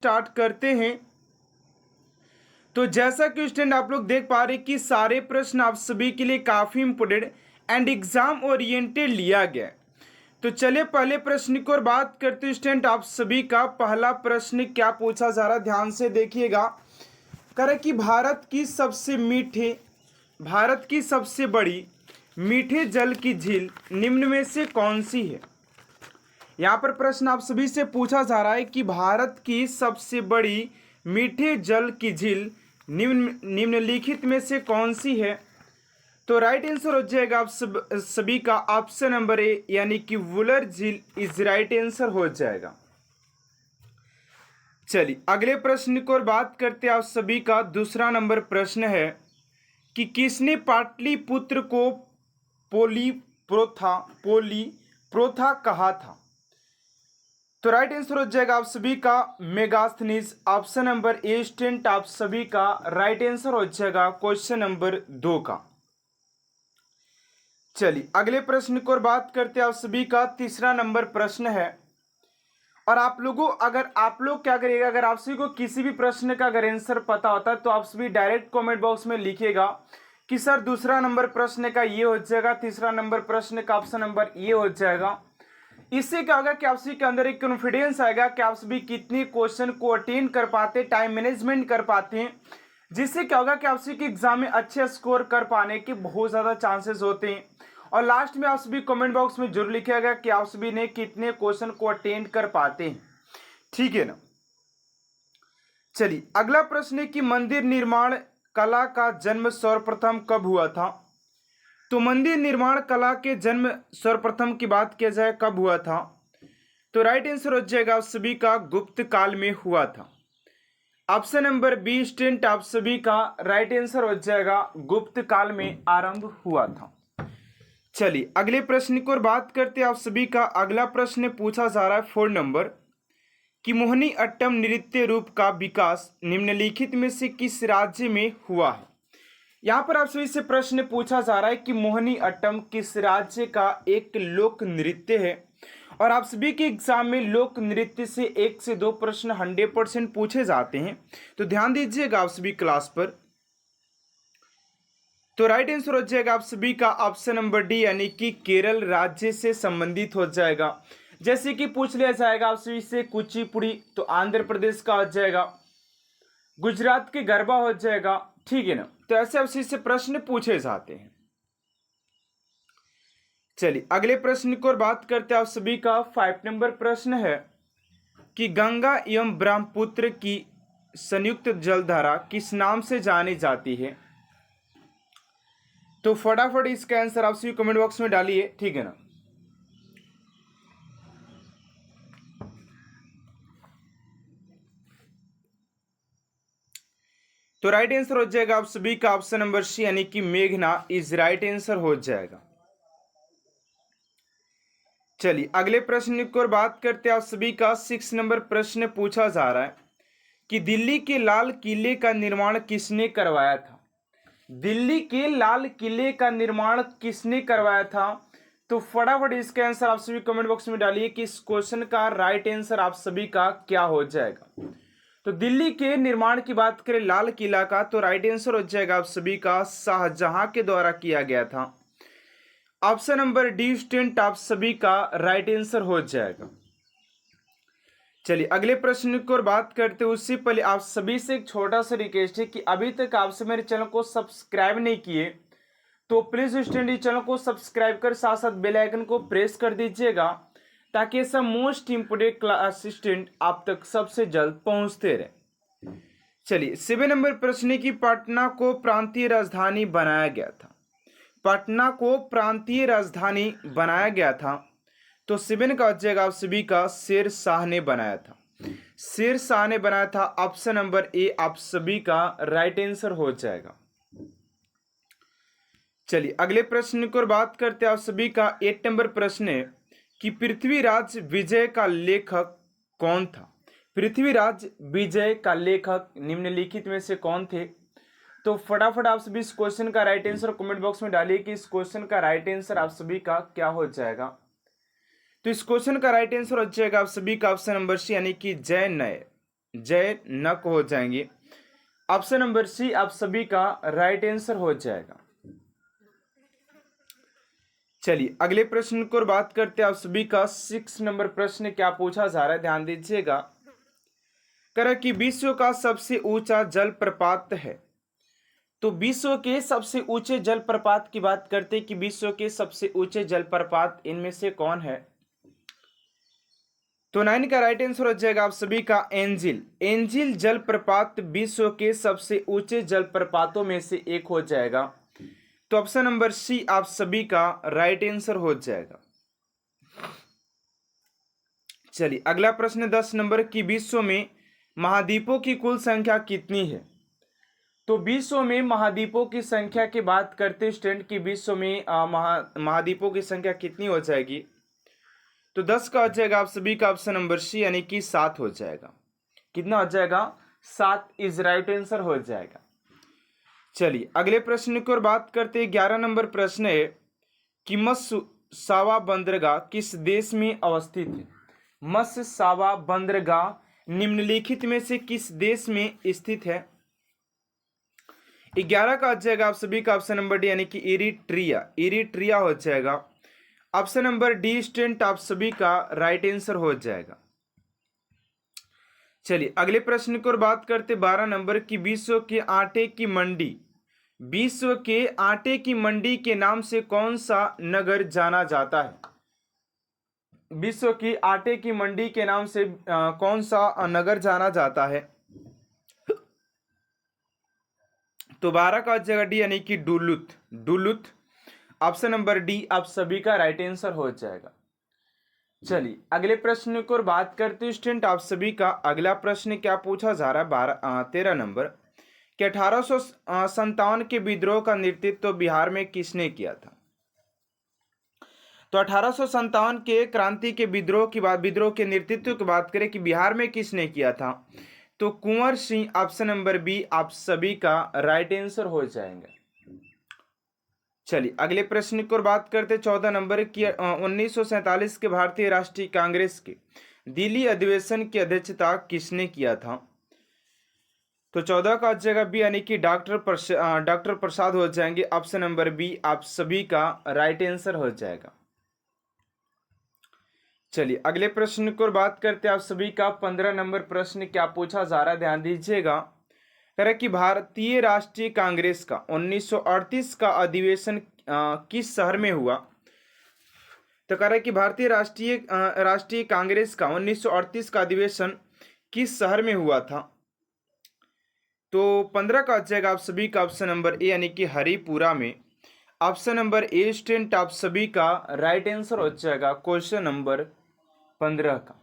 Start करते हैं। तो जैसा कि स्टूडेंट आप लोग देख पा रहे कि सारे प्रश्न आप सभी के लिए काफ़ी इंपोर्टेंट एंड एग्जाम ओरिएंटेड लिया गया है। तो चलिए पहले प्रश्न की ओर बात करते हैं। स्टूडेंट आप सभी का पहला प्रश्न क्या पूछा जा रहा है, ध्यान से देखिएगा। कह रहे कि भारत की सबसे बड़ी मीठे जल की झील निम्न में से कौन सी है। यहाँ पर प्रश्न आप सभी से पूछा जा रहा है कि भारत की सबसे बड़ी मीठे जल की झील निम्नलिखित में से कौन सी है। तो राइट आंसर हो जाएगा आप सभी का ऑप्शन नंबर ए, यानी कि वुलर झील इज राइट आंसर हो जाएगा। चलिए अगले प्रश्न की ओर बात करते हैं। आप सभी का दूसरा नंबर प्रश्न है कि किसने पाटलिपुत्र को पोली प्रोथा कहा था। तो राइट आंसर हो जाएगा आप सभी का Megasthenes, option number A. Student आप सभी का राइट आंसर हो जाएगा क्वेश्चन नंबर 2 का। चलिए अगले प्रश्न की ओर बात करते हैं। आप सभी का तीसरा नंबर प्रश्न है और आप लोग क्या करिएगा, अगर आप सभी को किसी भी प्रश्न का अगर आंसर पता होता है तो आप सभी डायरेक्ट कमेंट बॉक्स में लिखिएगा कि सर दूसरा नंबर प्रश्न का ये हो जाएगा, तीसरा नंबर प्रश्न का ऑप्शन नंबर ये हो जाएगा। इससे क्या होगा कि आप सभी के अंदर एक कॉन्फिडेंस आएगा कि आप सभी कितने क्वेश्चन को अटेंड कर पाते, टाइम मैनेजमेंट कर पाते हैं, जिससे क्या होगा कि आप सभी के एग्जाम में अच्छे स्कोर कर पाने के बहुत ज़्यादा चांसेस होते हैं। और लास्ट में आप सभी कमेंट बॉक्स में जरूर लिखिएगा कि आप सभी ने कितने क्वेश्चन को अटेंड कर पाते हैं, ठीक है ना। चलिए अगला प्रश्न है कि मंदिर निर्माण कला का जन्म सर्वप्रथम कब हुआ था। तो मंदिर निर्माण कला के जन्म सर्वप्रथम की बात किया जाए कब हुआ था, तो राइट आंसर हो जाएगा आप सभी का गुप्त काल में हुआ था। Option number B. स्टूडेंट आप सभी का राइट आंसर हो जाएगा गुप्त काल में आरंभ हुआ था। चलिए अगले प्रश्न की ओर बात करते हैं। आप सभी का अगला प्रश्न पूछा जा रहा है 4 नंबर कि मोहिनी अट्टम नृत्य रूप का विकास निम्नलिखित में से किस राज्य में हुआ है। यहाँ पर आप सभी से प्रश्न पूछा जा रहा है कि मोहिनी अट्टम किस राज्य का एक लोक नृत्य है। और आप सभी के एग्जाम में लोक नृत्य से 1 से 2 प्रश्न 100% पूछे जाते हैं, तो ध्यान दीजिएगा आप सभी क्लास पर। तो राइट आंसर हो जाएगा आप सभी का ऑप्शन नंबर डी, यानी कि केरल राज्य से संबंधित हो जाएगा। जैसे कि पूछ लिया जाएगा आप सभी से कुचिपुड़ी, तो आंध्र प्रदेश का हो जाएगा। गुजरात के गरबा हो जाएगा, ठीक है ना। तो ऐसे अवश्य से प्रश्न पूछे जाते हैं। चलिए अगले प्रश्न की ओर बात करते हैं। आप सभी का 5 नंबर प्रश्न है कि गंगा एवं ब्रह्मपुत्र की संयुक्त जलधारा किस नाम से जानी जाती है। तो फटाफट इसका आंसर आप सभी कमेंट बॉक्स में डालिए, ठीक है ना। तो राइट आंसर हो जाएगा आप सभी का ऑप्शन नंबर सी, यानी कि मेघना इज राइट आंसर हो जाएगा। चलिए अगले प्रश्न की ओर बात करते हैं। आप सभी का 6 नंबर प्रश्न पूछा जा रहा है कि दिल्ली के लाल किले का निर्माण किसने करवाया था। दिल्ली के लाल किले का निर्माण किसने करवाया था। तो फटाफट इसका आंसर आप सभी कमेंट बॉक्स में डालिए कि इस क्वेश्चन का राइट आंसर आप सभी का क्या हो जाएगा। तो दिल्ली के निर्माण की बात करें लाल किला का, तो राइट आंसर हो जाएगा आप सभी का शाहजहां के द्वारा किया गया था। Option number D. स्टूडेंट आप सभी का राइट आंसर हो जाएगा। चलिए अगले प्रश्न की ओर बात करते हैं। उससे पहले आप सभी से एक छोटा सा रिक्वेस्ट है कि अभी तक आपसे मेरे चैनल को सब्सक्राइब नहीं किए तो प्लीज स्टूडेंट इस चैनल को सब्सक्राइब कर साथ साथ बेल आइकन को प्रेस कर दीजिएगा, ताकि ऐसा मोस्ट इंपोर्टेंट क्लास स्टूडेंट आप तक सबसे जल्द पहुंचते रहे। चलिए 7 नंबर प्रश्न की पटना को प्रांतीय राजधानी बनाया गया था। पटना को प्रांतीय राजधानी बनाया गया था, तो 7 का हो जाएगा आप सभी का शेर शाह ने बनाया था। शेर शाह ने बनाया था, ऑप्शन नंबर ए आप सभी का राइट आंसर हो जाएगा। चलिए अगले प्रश्न की ओर बात करते हैं। आप सभी का 8 नंबर प्रश्न है कि पृथ्वीराज विजय का लेखक कौन था। पृथ्वीराज विजय का लेखक निम्नलिखित में से कौन थे। तो फटाफट आप सभी इस क्वेश्चन का राइट आंसर कमेंट बॉक्स में डालिए कि इस क्वेश्चन का राइट आंसर आप सभी का क्या हो जाएगा। तो इस क्वेश्चन का राइट आंसर हो जाएगा आप सभी का ऑप्शन नंबर सी, यानी कि जय नायर। जय नक हो जाएंगे। ऑप्शन नंबर सी आप सभी का राइट आंसर हो जाएगा। चलिए अगले प्रश्न को बात करते हैं। आप सभी का 6 नंबर प्रश्न क्या पूछा जा रहा है, ध्यान दीजिएगा। कह रहा है कि विश्व का सबसे ऊंचा जलप्रपात है। तो विश्व के सबसे ऊंचे जलप्रपात की बात करते हैं कि विश्व के सबसे ऊंचे जलप्रपात इनमें से कौन है। तो 9 का राइट आंसर हो जाएगा आप सभी का एंजिल। एंजिल जलप्रपात विश्व के सबसे ऊंचे जलप्रपातों में से एक हो जाएगा। तो ऑप्शन नंबर सी आप सभी का राइट आंसर हो जाएगा। चलिए अगला प्रश्न 10 नंबर की विश्व में महाद्वीपों की कुल संख्या कितनी है। तो विश्व में महाद्वीपों की संख्या की बात करते स्टूडेंट की विश्व में महाद्वीपों की संख्या कितनी हो जाएगी। तो 10 का हो जाएगा आप सभी का ऑप्शन नंबर सी यानी कि 7 हो जाएगा। कितना हो जाएगा, 7 इज राइट आंसर हो जाएगा। चलिए अगले प्रश्न की ओर बात करते हैं। 11 नंबर प्रश्न है कि मत्स्यसावा बंदरगाह किस देश में अवस्थित है। मत्स्यसावा बंदरगाह निम्नलिखित में से किस देश में स्थित है। 11 का हो जाएगा आप सभी का ऑप्शन नंबर डी यानी कि इरिट्रिया। इरिट्रिया हो जाएगा। ऑप्शन नंबर डी स्टूडेंट आप सभी का राइट आंसर हो जाएगा। चलिए अगले प्रश्न की ओर बात करते 12 नंबर की विश्व के आटे की मंडी। विश्व के आटे की मंडी के नाम से कौन सा नगर जाना जाता है। विश्व की आटे की मंडी के नाम से कौन सा नगर जाना जाता है। तो 12 का जगह डी यानी कि Duluth. Duluth option number D आप सभी का राइट आंसर हो जाएगा। चलिए अगले प्रश्न की ओर बात करते हैं स्टूडेंट आप सभी का। अगला प्रश्न क्या पूछा जा रहा है 13 नंबर कि 1857 के विद्रोह का नेतृत्व बिहार में किसने किया था। तो 1857 के क्रांति के विद्रोह के नेतृत्व की बात करें कि बिहार में किसने किया था। तो Kunwar Singh option number B आप सभी का राइट आंसर हो जाएंगे। चलिए अगले प्रश्न की ओर बात करते 14 नंबर की 1947 के भारतीय राष्ट्रीय कांग्रेस के दिल्ली अधिवेशन की अध्यक्षता किसने किया था। तो 14 का जगह बी यानी कि डॉक्टर प्रसाद हो जाएंगे। ऑप्शन नंबर बी आप सभी का राइट आंसर हो जाएगा। चलिए अगले प्रश्न की ओर बात करते हैं आप सभी का। 15 नंबर प्रश्न क्या पूछा जा रहा है, ध्यान दीजिएगा। कह रहा है कि भारतीय राष्ट्रीय कांग्रेस का 1938 का अधिवेशन किस शहर में हुआ। तो कह रहा है कि भारतीय राष्ट्रीय कांग्रेस का 1938 का अधिवेशन किस शहर में हुआ था। तो 15 का जाएगा आप सभी का ऑप्शन नंबर ए यानी कि हरिपुरा में। ऑप्शन नंबर ए स्टूडेंट आप सभी का राइट आंसर हो जाएगा क्वेश्चन नंबर 15 का।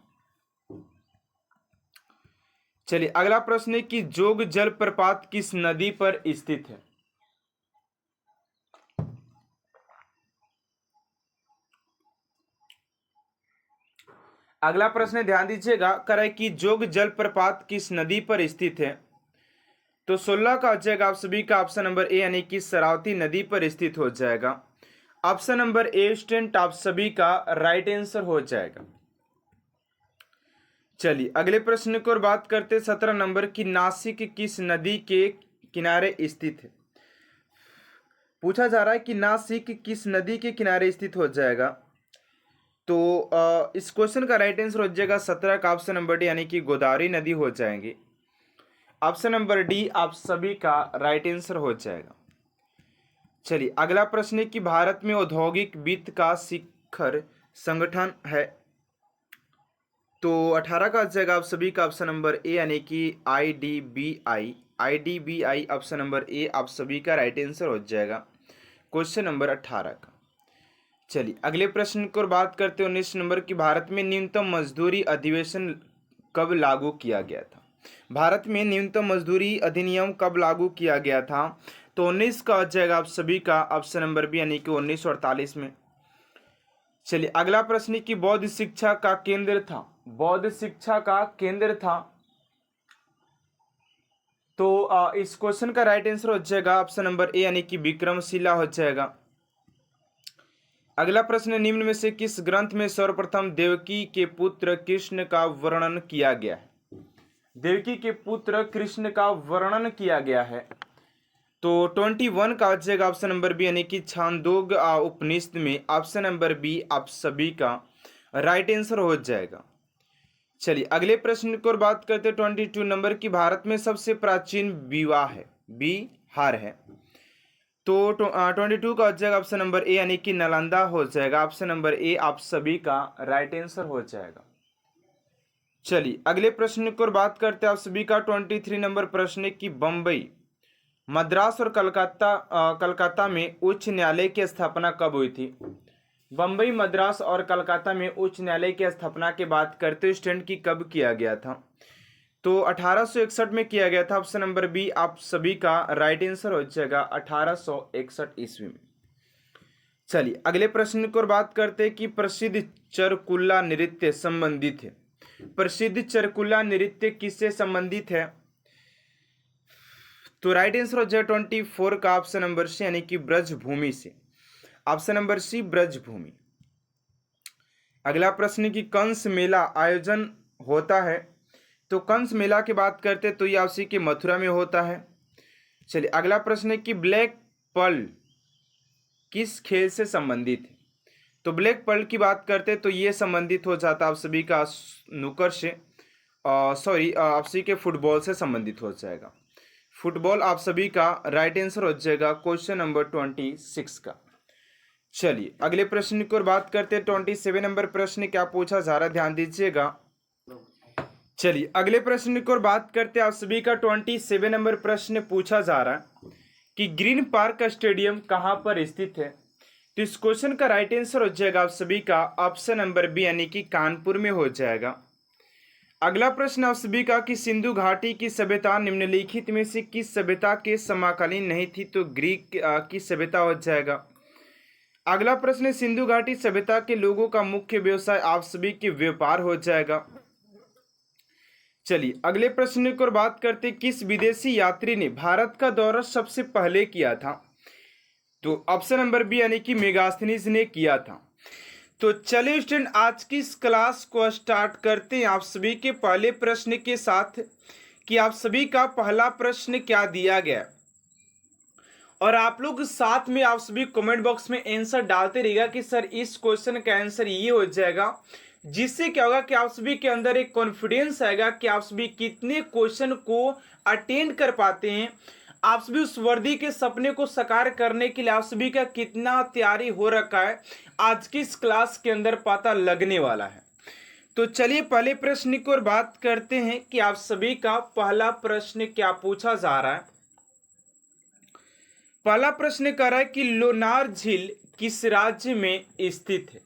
चलिए अगला प्रश्न है कि जोग जलप्रपात किस नदी पर स्थित है। अगला प्रश्न ध्यान दीजिएगा, कर है कि जोग जलप्रपात किस नदी पर स्थित है। तो 16 का हो जाएगा आप सभी का ऑप्शन नंबर ए यानी कि शरावती नदी पर स्थित हो जाएगा। ऑप्शन नंबर ए स्टूडेंट आप सभी का राइट आंसर हो जाएगा। चलिए अगले प्रश्न की ओर बात करते 17 नंबर की नासिक किस नदी के किनारे स्थित है। पूछा जा रहा है कि नासिक किस नदी के किनारे स्थित हो जाएगा। तो इस क्वेश्चन का राइट आंसर हो जाएगा 17 का ऑप्शन नंबर डी यानी कि गोदावरी नदी हो जाएंगे। ऑप्शन नंबर डी आप सभी का राइट आंसर हो जाएगा। चलिए अगला प्रश्न है कि भारत में औद्योगिक वित्त का शिखर संगठन है। तो 18 का जाएगा आप सभी का ऑप्शन नंबर ए यानी कि IDBI। IDBI option number A आप सभी का राइट आंसर हो जाएगा क्वेश्चन नंबर 18 का। चलिए अगले प्रश्न की ओर बात करते हैं 19 नंबर की। भारत में न्यूनतम मजदूरी अधिवेशन कब लागू किया गया था। भारत में न्यूनतम मजदूरी अधिनियम कब लागू किया गया था। तो 19 का हो जाएगा आप सभी का ऑप्शन नंबर बी यानी कि 1948 में। चलिए अगला प्रश्न की बौद्ध शिक्षा का केंद्र था। बौद्ध शिक्षा का केंद्र था। तो इस क्वेश्चन का राइट आंसर हो जाएगा ऑप्शन नंबर ए यानी कि विक्रमशिला हो जाएगा। अगला प्रश्न निम्न में से किस ग्रंथ में सर्वप्रथम देवकी के पुत्र कृष्ण का वर्णन किया गया है। देवकी के पुत्र कृष्ण का वर्णन किया गया है? तो 21 का हो जाएगा ऑप्शन नंबर बी, यानी कि छांदोग उपनिषद में ऑप्शन नंबर बी आप सभी का राइट आंसर हो जाएगा। चलिए अगले प्रश्न की ओर बात करते हैं। 22 नंबर की भारत में सबसे प्राचीन विवाह है? बिहार है। तो 22 का हो जाएगा ऑप्शन नंबर ए, यानी कि नालंदा हो जाएगा। ऑप्शन नंबर ए आप सभी का राइट आंसर हो जाएगा। चलिए अगले प्रश्न की ओर बात करते हैं आप सभी का। 23 नंबर प्रश्न है कि बम्बई, मद्रास और कलकत्ता में उच्च न्यायालय की स्थापना कब हुई थी? बम्बई, मद्रास और कलकत्ता में उच्च न्यायालय की स्थापना की बात करते स्टैंड की कब किया गया था? तो 1861 में किया गया था। ऑप्शन नंबर बी आप सभी का राइट आंसर हो जाएगा 1861 ईस्वी में। चलिए अगले प्रश्न की ओर बात करते हैं कि प्रसिद्ध चरकुल्ला नृत्य संबंधित है? प्रसिद्ध चरकुल्ला नृत्य किससे संबंधित है? तो राइट आंसर हो जाएगा 24 का ऑप्शन नंबर सी, यानी कि ब्रजभूमि से। Option number C Brajbhoomi. अगला प्रश्न की कंस मेला आयोजन होता है? तो कंस मेला की बात करते तो ये आपसी के मथुरा में होता है। चलिए अगला प्रश्न है कि ब्लैक पर्ल किस खेल से संबंधित है? तो ब्लैक पर्ल की बात करते तो ये संबंधित हो जाता आप सभी का स्नूकर से, सॉरी आप सभी के फुटबॉल से संबंधित हो जाएगा। फुटबॉल आप सभी का राइट आंसर हो जाएगा क्वेश्चन नंबर 26 का। चलिए अगले प्रश्न की ओर बात करते हैं। 27 नंबर प्रश्न क्या पूछा जा रहा है, ध्यान दीजिएगा। चलिए अगले प्रश्न की ओर बात करते हैं आप सभी का। 27 नंबर प्रश्न पूछा जा रहा है कि ग्रीन पार्क स्टेडियम कहां पर स्थित है? तो इस क्वेश्चन का राइट आंसर हो जाएगा आप सभी का ऑप्शन नंबर बी, यानी कि कानपुर में हो जाएगा। अगला प्रश्न आप सभी का कि सिंधु घाटी की सभ्यता निम्नलिखित में से किस सभ्यता के समकालीन नहीं थी? तो ग्रीक की सभ्यता हो जाएगा। अगला प्रश्न सिंधु घाटी सभ्यता के लोगों का मुख्य व्यवसाय आप सभी के व्यापार हो जाएगा। चलिए अगले प्रश्न की ओर बात करते किस विदेशी यात्री ने भारत का दौरा सबसे पहले किया था? तो ऑप्शन नंबर बी, यानी कि मेगास्थनीज ने किया था। तो चलिए स्टूडेंट आज की इस क्लास को स्टार्ट करते हैं आप सभी के पहले प्रश्न के साथ कि आप सभी का पहला प्रश्न क्या दिया गया, और आप लोग साथ में आप सभी कमेंट बॉक्स में आंसर डालते रहिएगा कि सर इस क्वेश्चन का आंसर ये हो जाएगा, जिससे क्या होगा कि आप सभी के अंदर एक कॉन्फिडेंस आएगा कि आप सभी कितने क्वेश्चन को अटेंड कर पाते हैं। आप सभी उस वर्दी के सपने को साकार करने के लिए आप सभी का कितना तैयारी हो रखा है, आज की इस क्लास के अंदर पता लगने वाला है। तो चलिए पहले प्रश्न की ओर बात करते हैं कि आप सभी का पहला प्रश्न क्या पूछा जा रहा है। पहला प्रश्न कर रहा है कि लोनार झील किस राज्य में स्थित है?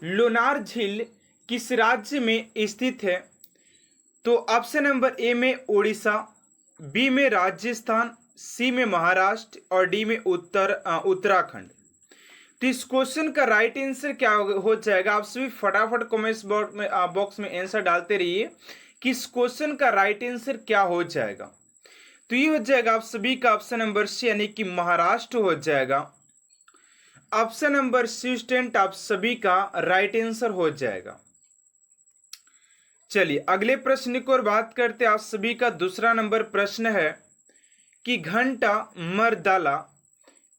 लोनार झील किस राज्य में स्थित है? तो ऑप्शन नंबर ए में उड़ीसा, बी में राजस्थान, सी में महाराष्ट्र और डी में उत्तराखंड। तो इस क्वेश्चन का राइट आंसर क्या हो जाएगा? आप सभी फटाफट कमेंट्स बॉक्स में आंसर डालते रहिए कि इस क्वेश्चन का राइट आंसर क्या हो जाएगा। तो ये हो जाएगा आप सभी का ऑप्शन नंबर सी, यानी कि महाराष्ट्र हो जाएगा। ऑप्शन नंबर सी स्टूडेंट आप सभी का राइट आंसर हो जाएगा। चलिए अगले प्रश्न की ओर बात करते हैं। आप सभी का दूसरा नंबर प्रश्न है कि घंटा मर्दाला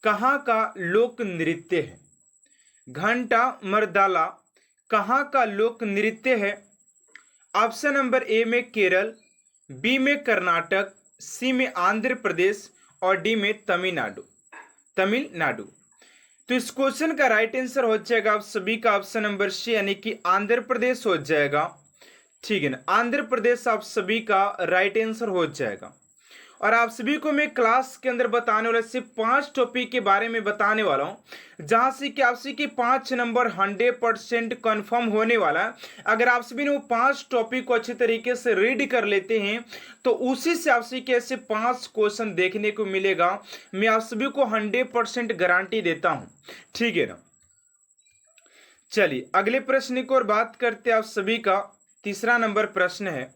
कहाँ का लोक नृत्य है? घंटा मर्दाला कहाँ का लोक नृत्य है? ऑप्शन नंबर ए में केरल, बी में कर्नाटक, सी में आंध्र प्रदेश और डी में तमिलनाडु। तो इस क्वेश्चन का राइट आंसर हो जाएगा आप सभी का ऑप्शन नंबर सी, यानी कि आंध्र प्रदेश हो जाएगा। ठीक है ना, आंध्र प्रदेश आप सभी का राइट आंसर हो जाएगा। और आप सभी को मैं क्लास के अंदर बताने वाला सिर्फ 5 टॉपिक के बारे में बताने वाला हूं, जहां से कि आप सभी के 5 नंबर 100% कंफर्म होने वाला है। अगर आप सभी ने वो 5 टॉपिक को अच्छी तरीके से रीड कर लेते हैं तो उसी से आप सभी के ऐसे 5 क्वेश्चन देखने को मिलेगा। मैं आप सभी को 100% गारंटी देता हूं, ठीक है ना। चलिए अगले प्रश्न की ओर बात करते हैं। आप सभी का तीसरा नंबर प्रश्न है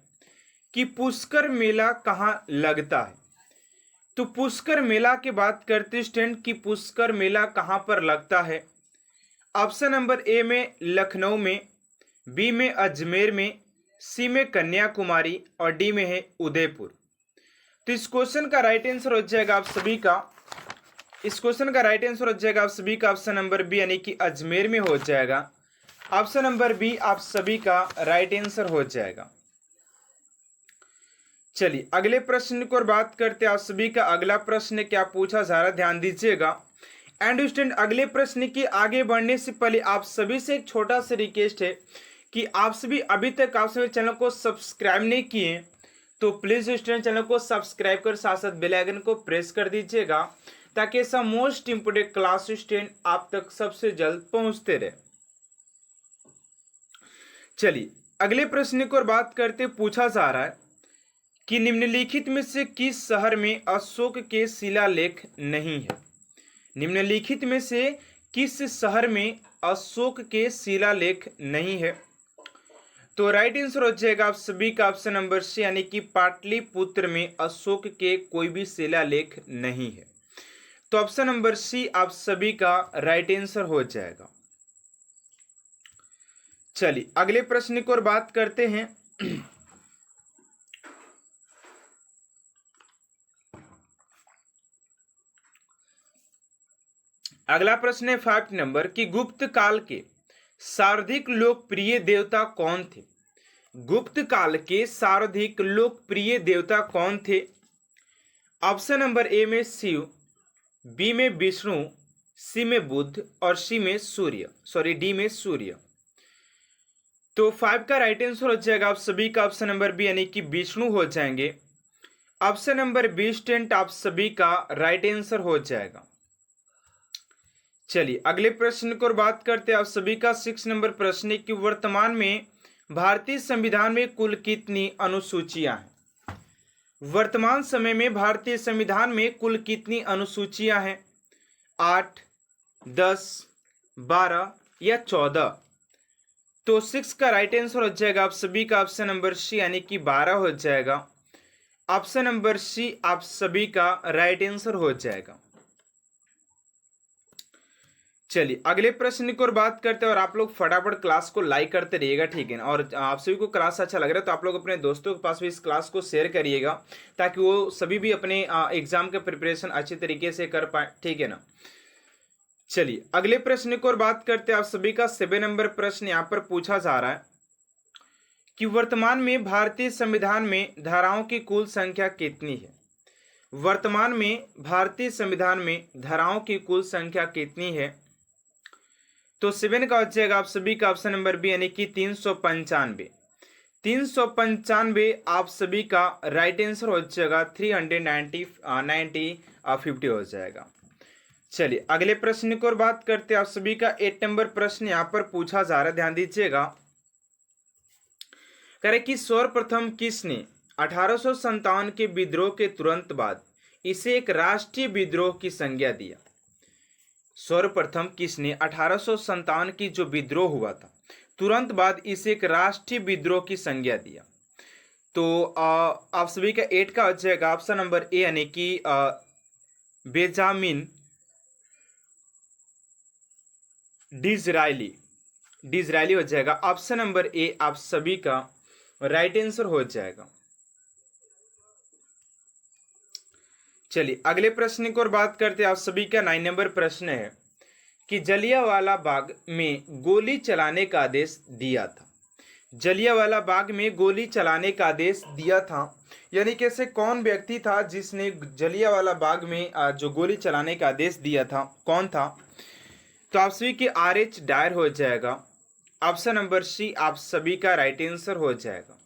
कि पुष्कर मेला कहाँ लगता है? तो पुष्कर मेला की बात करते स्टूडेंट कि पुष्कर मेला कहाँ पर लगता है? ऑप्शन नंबर ए में लखनऊ में, बी में अजमेर में, सी में कन्याकुमारी और डी में है उदयपुर। तो इस क्वेश्चन का राइट आंसर हो जाएगा आप सभी का, इस क्वेश्चन का राइट आंसर हो जाएगा आप सभी का ऑप्शन नंबर बी यानी कि अजमेर में हो जाएगा। ऑप्शन नंबर बी आप सभी का राइट आंसर हो जाएगा। चलिए अगले प्रश्न की ओर बात करते हैं। आप सभी का अगला प्रश्न क्या पूछा जा रहा है, ध्यान दीजिएगा। एंड स्टूडेंट अगले प्रश्न की आगे बढ़ने से पहले आप सभी से एक छोटा सा रिक्वेस्ट है कि आप सभी अभी तक आप सभी चैनल को सब्सक्राइब नहीं किए तो प्लीज स्टूडेंट चैनल को सब्सक्राइब कर साथ साथ बेल आइकन को प्रेस कर दीजिएगा ताकि ऐसा मोस्ट इंपोर्टेंट क्लास स्टूडेंट आप तक सबसे जल्द पहुंचते रहे। चलिए अगले प्रश्न की ओर बात करते पूछा जा रहा है कि निम्नलिखित में से किस शहर में अशोक के शिलालेख नहीं है। निम्नलिखित में से किस शहर में अशोक के शिलालेख नहीं है। तो राइट आंसर हो जाएगा आप सभी का ऑप्शन नंबर सी यानी कि पाटलिपुत्र में अशोक के कोई भी शिलालेख नहीं है। तो ऑप्शन नंबर सी आप सभी का राइट आंसर हो जाएगा। चलिए अगले प्रश्न की ओर बात करते हैं। अगला प्रश्न है 5 नंबर कि गुप्त काल के सर्वाधिक लोकप्रिय देवता कौन थे। गुप्त काल के सर्वाधिक लोकप्रिय देवता कौन थे। ऑप्शन नंबर ए में शिव, बी में विष्णु, सी में बुध और डी में सूर्य। तो 5 का राइट आंसर हो जाएगा आप सभी का ऑप्शन नंबर बी यानी कि विष्णु हो जाएंगे। ऑप्शन नंबर 20 आप सभी का राइट आंसर हो जाएगा। चलिए अगले प्रश्न की ओर बात करते हैं। आप सभी का 6 नंबर प्रश्न है कि वर्तमान में भारतीय संविधान में कुल कितनी अनुसूचियां हैं। वर्तमान समय में भारतीय संविधान में कुल कितनी अनुसूचियां हैं। 8, 10, 12 या 14। तो 6 का राइट आंसर हो जाएगा आप सभी का ऑप्शन नंबर सी यानी कि 12 हो जाएगा। ऑप्शन नंबर सी आप सभी का राइट आंसर हो जाएगा। चलिए अगले प्रश्न की ओर बात करते हैं और आप लोग फटाफट क्लास को लाइक करते रहिएगा, ठीक है ना। और आप सभी को क्लास अच्छा लग रहा है तो आप लोग अपने दोस्तों के पास भी इस क्लास को शेयर करिएगा ताकि वो सभी भी अपने एग्जाम के प्रिपरेशन अच्छे तरीके से कर पाए, ठीक है ना। चलिए अगले प्रश्न की ओर बात करते हैं। आप सभी का 7 नंबर प्रश्न यहाँ पर पूछा जा रहा है कि वर्तमान में भारतीय संविधान में धाराओं की कुल संख्या कितनी है। वर्तमान में भारतीय संविधान में धाराओं की कुल संख्या कितनी है। तो 7 का हो जाएगा आप सभी का ऑप्शन नंबर बी यानी कि 395। 395 आप सभी का राइट आंसर हो जाएगा। 350 हो जाएगा। चलिए अगले प्रश्न की ओर बात करते हैं। आप सभी का 8 नंबर प्रश्न यहाँ पर पूछा जा रहा है, ध्यान दीजिएगा। करे कि सर्वप्रथम किसने 1857 के विद्रोह के तुरंत बाद इसे एक राष्ट्रीय विद्रोह की संज्ञा दिया। सर्वप्रथम किसने 1857 की जो विद्रोह हुआ था तुरंत बाद इसे एक राष्ट्रीय विद्रोह की संज्ञा दिया। तो आप सभी का 8 का हो जाएगा ऑप्शन नंबर ए यानी कि बेंजामिन डिज़रायली हो जाएगा। ऑप्शन नंबर ए आप सभी का राइट आंसर हो जाएगा। चलिए अगले प्रश्न की ओर बात करते हैं। आप सभी का 9 नंबर प्रश्न है कि जलियांवाला बाग में गोली चलाने का आदेश दिया था। जलियांवाला बाग में गोली चलाने का आदेश दिया था यानी कैसे कौन व्यक्ति था जिसने जलियांवाला बाग में जो गोली चलाने का आदेश दिया था, कौन था। तो आप सभी के RH डायर हो जाएगा। ऑप्शन नंबर सी आप सभी का राइट आंसर हो जाएगा।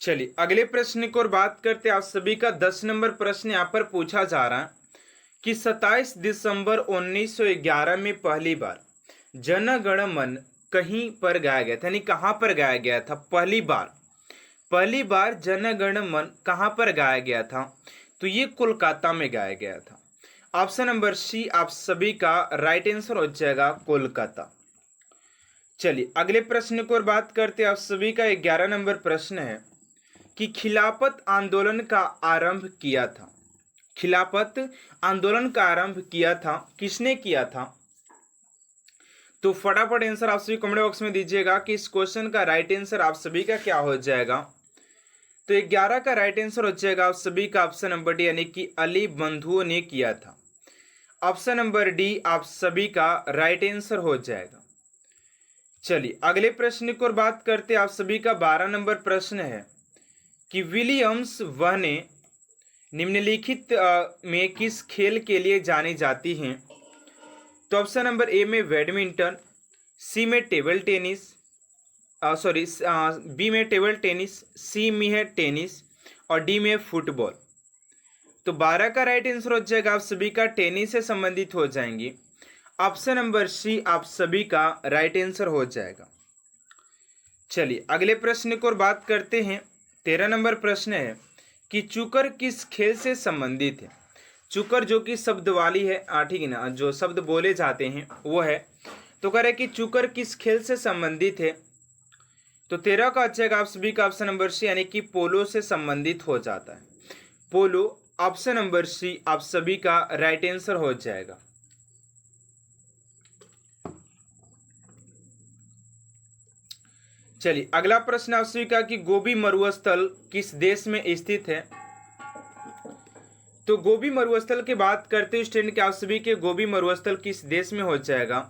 चलिए अगले प्रश्न की ओर बात करते हैं। आप सभी का 10 नंबर प्रश्न यहाँ पर पूछा जा रहा है कि 27 दिसंबर 1911 में पहली बार जन गण मन कहीं पर गाया गया था, यानी कहाँ पर गाया गया था। पहली बार जन गण मन कहाँ पर गाया गया था। तो ये कोलकाता में गाया गया था। ऑप्शन नंबर सी आप सभी का राइट आंसर हो जाएगा, कोलकाता। चलिए अगले प्रश्न की ओर बात करते हैं। आप सभी का 11 नंबर प्रश्न है कि खिलाफत आंदोलन का आरंभ किया था। खिलाफत आंदोलन का आरंभ किया था किसने किया था। तो फटाफट आंसर आप सभी कमेंट बॉक्स में दीजिएगा कि इस क्वेश्चन का राइट आंसर आप सभी का क्या हो जाएगा। तो 11 का राइट आंसर हो जाएगा आप सभी का ऑप्शन नंबर डी, यानी कि अली बंधुओं ने किया था। ऑप्शन नंबर डी आप सभी का राइट आंसर हो जाएगा। चलिए अगले प्रश्न की ओर बात करते हैं। आप सभी का 12 नंबर प्रश्न है कि विलियम्स वह ने निम्नलिखित में किस खेल के लिए जानी जाती हैं। तो ऑप्शन नंबर ए में बैडमिंटन, सी में टेबल टेनिस, बी में टेबल टेनिस, सी में है टेनिस और डी में फुटबॉल। तो 12 का राइट आंसर हो जाएगा आप सभी का टेनिस से संबंधित हो जाएंगी। ऑप्शन नंबर सी आप सभी का राइट आंसर हो जाएगा। चलिए अगले प्रश्न की ओर बात करते हैं। 13 नंबर प्रश्न है कि चुकर किस खेल से संबंधित है। चुकर जो कि शब्द वाली है, ठीक है ना, जो शब्द बोले जाते हैं वो है। तो कह रहे कि चुकर किस खेल से संबंधित है। तो 13 का अच्छा आप सभी का ऑप्शन नंबर सी, यानी कि पोलो से संबंधित हो जाता है। पोलो, ऑप्शन नंबर सी आप सभी का राइट आंसर हो जाएगा। चलिए अगला प्रश्न आप सभी का कि गोबी मरुस्थल किस देश में स्थित है। तो गोबी मरुस्थल की बात करते हैं स्टूडेंट के आप सभी के गोबी मरुस्थल किस देश में हो जाएगा।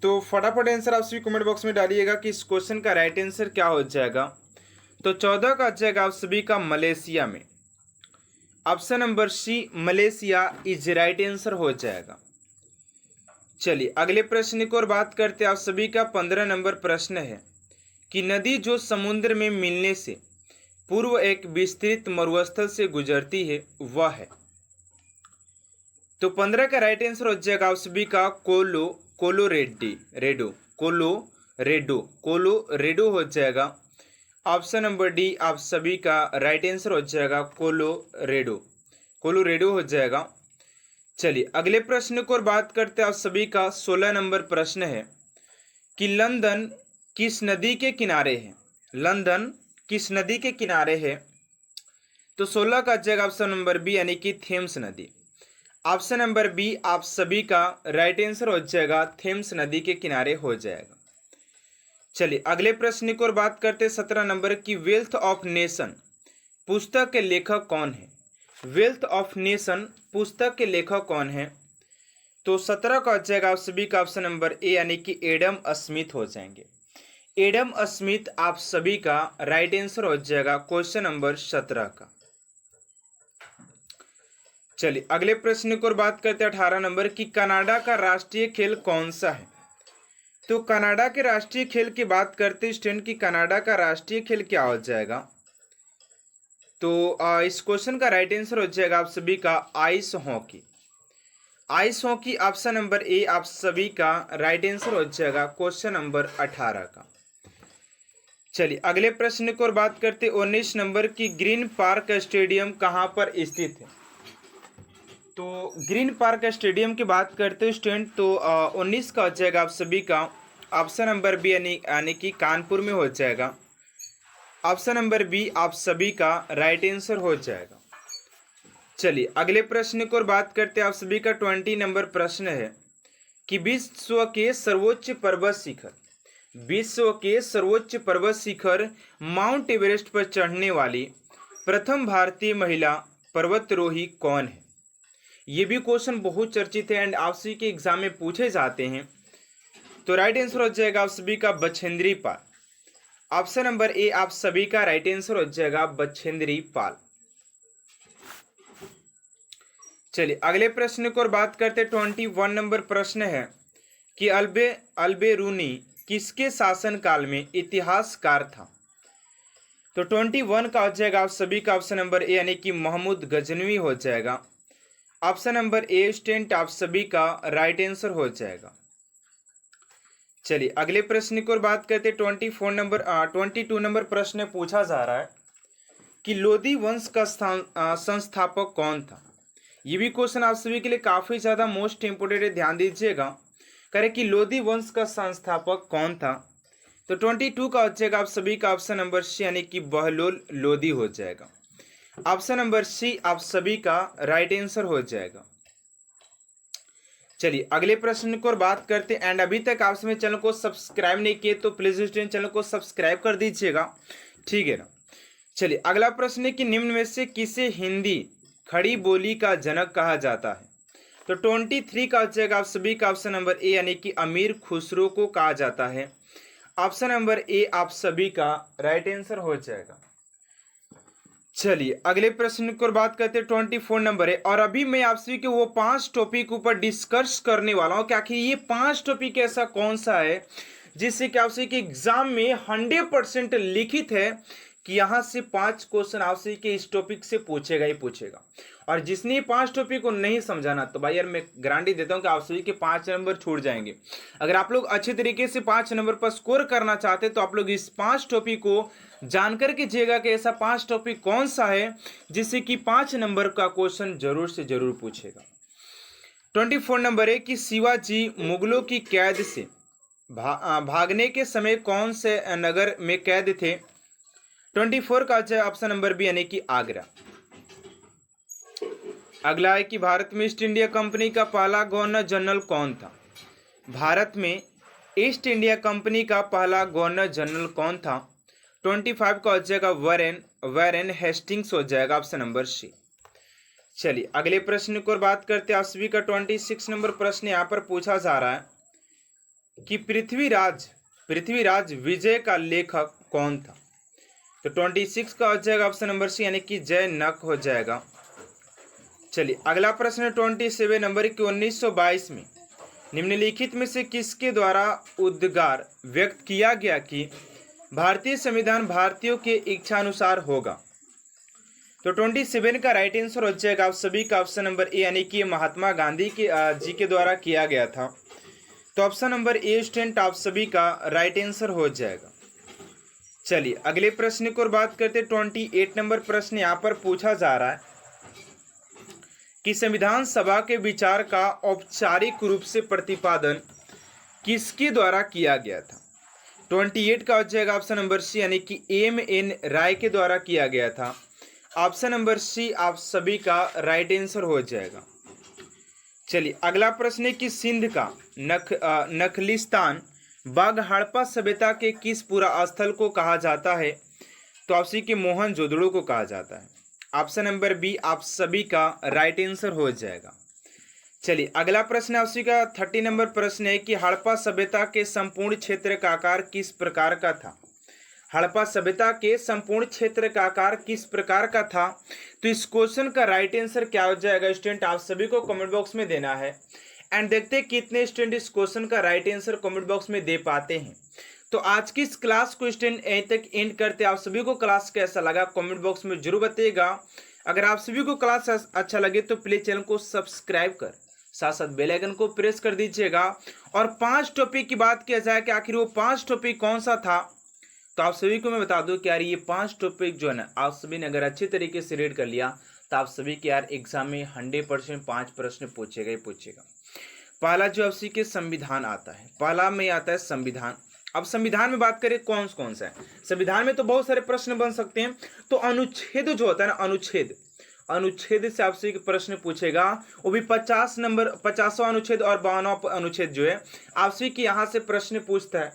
तो फटाफट आंसर आप सभी कमेंट बॉक्स में डालिएगा कि इस क्वेश्चन का राइट आंसर क्या हो जाएगा। तो 14 का जाएगा आप सभी का मलेशिया में। Option number C Malaysia is right answer हो जाएगा। चलिए अगले प्रश्न की ओर बात करते हैं। आप सभी का 15 नंबर प्रश्न है कि नदी जो समुद्र में मिलने से पूर्व एक विस्तृत मरुस्थल से गुजरती है वह है। तो 15 का राइट आंसर हो जाएगा आप सभी का कोलोरेडो हो जाएगा। ऑप्शन नंबर डी आप सभी का राइट आंसर हो जाएगा कोलोरेडो हो जाएगा। चलिए अगले प्रश्न की ओर बात करते हैं। आप सभी का 16 नंबर प्रश्न है कि लंदन किस नदी के किनारे है। लंदन किस नदी के किनारे है। तो 16 का जगह ऑप्शन नंबर बी, यानी कि थेम्स नदी। ऑप्शन नंबर बी आप सभी का राइट आंसर हो जाएगा, थेम्स नदी के किनारे हो जाएगा। चलिए अगले प्रश्न की ओर बात करते हैं। 17 नंबर की वेल्थ ऑफ नेशन पुस्तक के लेखक कौन है। वेल्थ ऑफ नेशन पुस्तक के लेखक कौन है। तो 17 का जाएगा आप सभी का ऑप्शन नंबर ए, यानी कि एडम स्मिथ हो जाएंगे। एडम स्मिथ आप सभी का राइट आंसर हो जाएगा क्वेश्चन नंबर 17 का। चलिए अगले प्रश्न की ओर बात करते हैं। 18 नंबर की कनाडा का राष्ट्रीय खेल कौन सा है। तो कनाडा के राष्ट्रीय खेल की बात करते हैं स्टूडेंट की कनाडा का राष्ट्रीय खेल क्या हो जाएगा। तो इस क्वेश्चन का राइट आंसर हो जाएगा आप सभी का ice hockey. Ice hockey option number A आप सभी का राइट आंसर हो जाएगा क्वेश्चन नंबर 18 का। चलिए अगले प्रश्न की ओर बात करते 19 नंबर की ग्रीन पार्क स्टेडियम कहाँ पर स्थित है। तो ग्रीन पार्क स्टेडियम की बात करते स्टूडेंट तो 19 का हो जाएगा आप सभी का ऑप्शन नंबर बी, यानी कि कानपुर में हो जाएगा। ऑप्शन नंबर बी आप सभी का राइट आंसर हो जाएगा। चलिए अगले प्रश्न की ओर बात करते हैं। आप सभी का 20 नंबर प्रश्न है कि विश्व के सर्वोच्च पर्वत शिखर माउंट एवरेस्ट पर चढ़ने वाली प्रथम भारतीय महिला पर्वतारोही कौन है। ये भी क्वेश्चन बहुत चर्चित है एंड आप सभी के एग्जाम में पूछे जाते हैं। तो राइट आंसर हो जाएगा आप सभी का Bachendri Pal. Option number A आप सभी का राइट आंसर हो जाएगा बछेंद्री पाल। चलिए अगले प्रश्न की ओर बात करते 21 नंबर प्रश्न है कि अल्बेरूनी किसके शासन काल में इतिहासकार था। तो 21 का हो जाएगा आप सभी का ऑप्शन नंबर ए, यानी कि महमूद गजनवी हो जाएगा। ऑप्शन नंबर ए स्टूडेंट आप सभी का राइट आंसर हो जाएगा। चलिए अगले प्रश्न की ओर बात करते 22 नंबर प्रश्न पूछा जा रहा है कि लोधी वंश का संस्थापक कौन था। ये भी क्वेश्चन आप सभी के लिए काफी ज्यादा मोस्ट इंपोर्टेंट है, ध्यान दीजिएगा। करें कि लोधी वंश का संस्थापक कौन था। तो 22 का हो जाएगा आप सभी का ऑप्शन नंबर सी, यानी कि बहलोल लोधी हो जाएगा। ऑप्शन नंबर सी आप सभी का राइट आंसर हो जाएगा। चलिए अगले प्रश्न को और बात करते हैं। एंड अभी तक आपने चैनल को सब्सक्राइब नहीं किए तो प्लीज स्टूडेंट चैनल को सब्सक्राइब कर दीजिएगा, ठीक है ना। चलिए अगला प्रश्न है कि निम्न में से किसे हिंदी खड़ी बोली का जनक कहा जाता है। तो 23 का हो जाएगा आप सभी का ऑप्शन नंबर ए, यानी कि अमीर खुसरो को कहा जाता है। ऑप्शन नंबर ए आप सभी का राइट आंसर हो जाएगा। चलिए अगले प्रश्न की बात करते हैं। 24 नंबर है और अभी मैं आप सभी के वो 5 टॉपिक ऊपर डिस्कस करने वाला हूँ कि आखिर ये 5 टॉपिक ऐसा कौन सा है जिससे कि आप सभी के एग्जाम में 100% लिखित है कि यहाँ से 5 क्वेश्चन आप सभी के इस टॉपिक से पूछेगा ही पूछेगा। और जिसने ये 5 टॉपिक को नहीं समझाना तो भाई यार मैं गारंटी देता हूँ कि आप सभी के 5 नंबर छूट जाएंगे। अगर आप लोग अच्छे तरीके से 5 नंबर पर स्कोर करना चाहते तो आप लोग इस 5 टॉपिक को जानकर कीजिएगा कि ऐसा 5 टॉपिक कौन सा है जिससे कि 5 नंबर का क्वेश्चन जरूर से जरूर पूछेगा। 24 नंबर है कि शिवाजी मुगलों की कैद से भागने के समय कौन से नगर में कैद थे। 24 का ऑप्शन नंबर बी, यानी कि आगरा। अगला है कि भारत में ईस्ट इंडिया कंपनी का पहला गवर्नर जनरल कौन था। भारत में ईस्ट इंडिया कंपनी का पहला गवर्नर जनरल कौन था। 25 का हो जाएगा वैरेन हेस्टिंग्स हो जाएगा, ऑप्शन नंबर सी। चलिए अगले प्रश्न को बात करते हैं आप सभी का। 26 नंबर प्रश्न यहाँ पर पूछा जा रहा है कि पृथ्वीराज विजय का लेखक कौन था। तो 26 का हो जाएगा ऑप्शन नंबर सी, यानी कि जय नक हो जाएगा। चलिए अगला प्रश्न 27 नंबर की 1922 में निम्नलिखित में से किसके द्वारा उद्गार व्यक्त किया गया कि भारतीय संविधान भारतीयों के इच्छानुसार होगा। तो 27 का राइट आंसर हो जाएगा आप सभी का ऑप्शन नंबर ए, यानी कि महात्मा गांधी जी के द्वारा किया गया था। तो ऑप्शन नंबर ए स्टूडेंट आप सभी का राइट आंसर हो जाएगा। चलिए अगले प्रश्न को बात करते 28 नंबर प्रश्न यहाँ पर पूछा जा रहा है कि संविधान सभा के विचार का औपचारिक रूप से प्रतिपादन किसके द्वारा किया गया था। 28 का हो जाएगा ऑप्शन नंबर सी, यानी कि एम.एन. राय के द्वारा किया गया था। ऑप्शन नंबर सी आप सभी का राइट आंसर हो जाएगा। चलिए अगला प्रश्न है कि सिंध का नखलिस्तान बाघ हड़प्पा सभ्यता के किस पुरा स्थल को कहा जाता है। तो आप सभी के मोहनजोदड़ो को कहा जाता है। ऑप्शन नंबर बी आप सभी का राइट आंसर हो जाएगा। चलिए अगला प्रश्न आप सभी का 30 नंबर प्रश्न है कि हड़प्पा सभ्यता के संपूर्ण क्षेत्र का आकार किस प्रकार का था। हड़प्पा सभ्यता के संपूर्ण क्षेत्र का आकार किस प्रकार का था। तो इस क्वेश्चन का राइट आंसर क्या हो जाएगा स्टूडेंट, आप सभी को कमेंट बॉक्स में देना है। एंड देखते हैं कितने स्टूडेंट इस क्वेश्चन का राइट आंसर कमेंट बॉक्स में दे पाते हैं। तो आज की इस क्लास को स्टूडेंट यहीं तक एंड करते हैं। आप सभी को क्लास कैसा लगा कमेंट बॉक्स में जरूर बताइएगा। अगर आप सभी को क्लास अच्छा लगे तो प्लीज चैनल को सब्सक्राइब कर साथ साथ बेल आइकन को प्रेस कर दीजिएगा। और 5 टॉपिक की बात किया जाए कि आखिर वो 5 टॉपिक कौन सा था, तो आप सभी को मैं बता दूं कि यार ये 5 टॉपिक जो है ना आप सभी ने अगर अच्छे तरीके से रीड कर लिया तो आप सभी के यार एग्जाम में 100% 5 प्रश्न पूछेगा ही पूछेगा। पहला जो आप सभी के संविधान आता है, पहला में आता है संविधान। अब संविधान में बात करें कौन सा है। संविधान में तो बहुत सारे प्रश्न बन सकते हैं। तो अनुच्छेद जो होता है ना, अनुच्छेद से आपसे प्रश्न पूछेगा, वो भी 50वां अनुच्छेद और 52वां अनुच्छेद जो है आपसे कि यहाँ से प्रश्न पूछता है।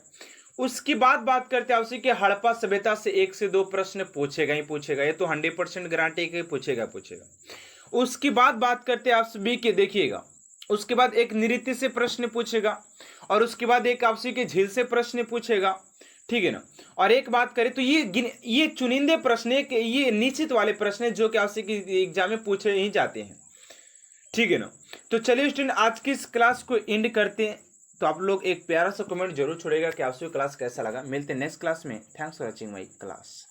उसकी बात करते हैं आपसे कि हड़प्पा सभ्यता से 1 से 2 प्रश्न पूछेगा ही पूछेगा, ये तो 100% गारंटी है पूछेगा। उसकी बात करते हैं आप सभी के, देखिएगा उसके बाद एक नृत्य से प्रश्न पूछेगा और उसके बाद एक आपसे के झील से प्रश्न पूछेगा, ठीक है ना। और एक बात करें तो ये चुनिंदे प्रश्न ये निश्चित वाले प्रश्न जो कि आपसे एग्जाम में पूछे ही जाते हैं, ठीक है ना। तो चलिए स्टूडेंट आज की इस क्लास को एंड करते हैं। तो आप लोग एक प्यारा सा कमेंट जरूर छोड़ेगा कि आपसे क्लास कैसा लगा। मिलते हैं नेक्स्ट क्लास में। Thanks for watching my class.